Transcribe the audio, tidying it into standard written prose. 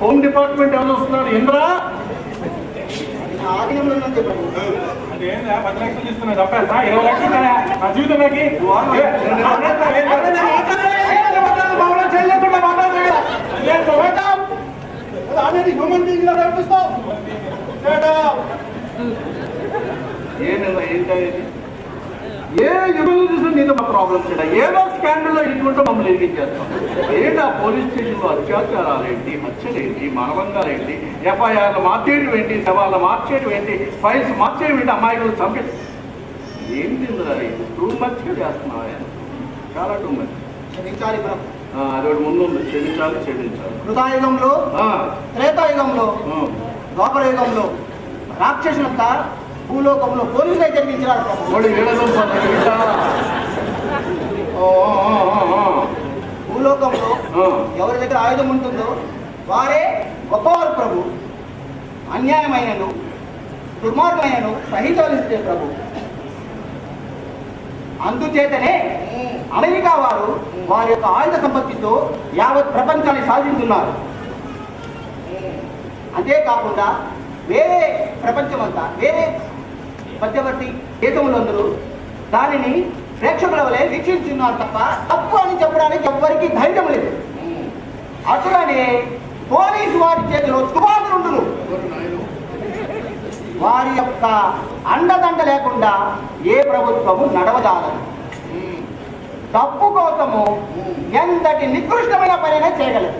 Home department ఎవరు వస్తున్నారు? ఇంద్ర అంటే 10 లక్షలు ఇస్తున్నా తప్ప 20 లక్షలు నా జీవితంలోకి ఏ యుగంలో చూసిన నీతో మా ప్రాబ్లమ్స్ ఏదో స్కాండల్లో ఇటువంటి మమ్మల్ని ఎదిగించేస్తాం. ఏంటి ఆ పోలీస్ స్టేషన్లో అత్యాచారాలు ఏంటి, హత్యలు ఏంటి, మానవంగాలు ఏంటి, ఎఫ్ఐఆర్లు మార్చేయడం ఏంటి, శవాలు మార్చేయడం ఏంటి, ఫైల్స్ మార్చేయడం ఏంటి, అమ్మాయిలు చంపే ఏంటి టూ మచ్గా చేస్తున్నావు. చాలా టూ మచ్. అదొకటి ముందు క్షమించాలి క్షమించాలి. కృతాయుగంలో, త్రేతాయుగంలో, ద్వాపర యుగంలో రాక్షసులంతా భూలోకంలో పోలీసులై జరిగించారు. భూలోకంలో ఎవరి దగ్గర ఆయుధం ఉంటుందో వారే గొప్పవారు ప్రభు. అన్యాయమైనను దుర్మార్గమైనను సహించవలసిందే ప్రభు. అందుచేతనే అమెరికా వారు వారి యొక్క ఆయుధ సంపత్తితో యావత్ ప్రపంచాన్ని సాధిస్తున్నారు. అంతేకాకుండా వేరే ప్రపంచమంతా, వేరే మధ్యవర్తి దేశములందరూ దానిని ప్రేక్షకుల వలె వీక్షించున్నారు తప్ప తప్పు అని చెప్పడానికి ఎవ్వరికీ ధైర్యం లేదు. అటుగానే పోలీసు వారి చేతిలో తుపాకులుండును. వారి యొక్క అండదండ లేకుండా ఏ ప్రభుత్వము నడవజాలదు. తప్పు కోసము ఎంతటి నికృష్టమైన పనైనా చేయగలదు.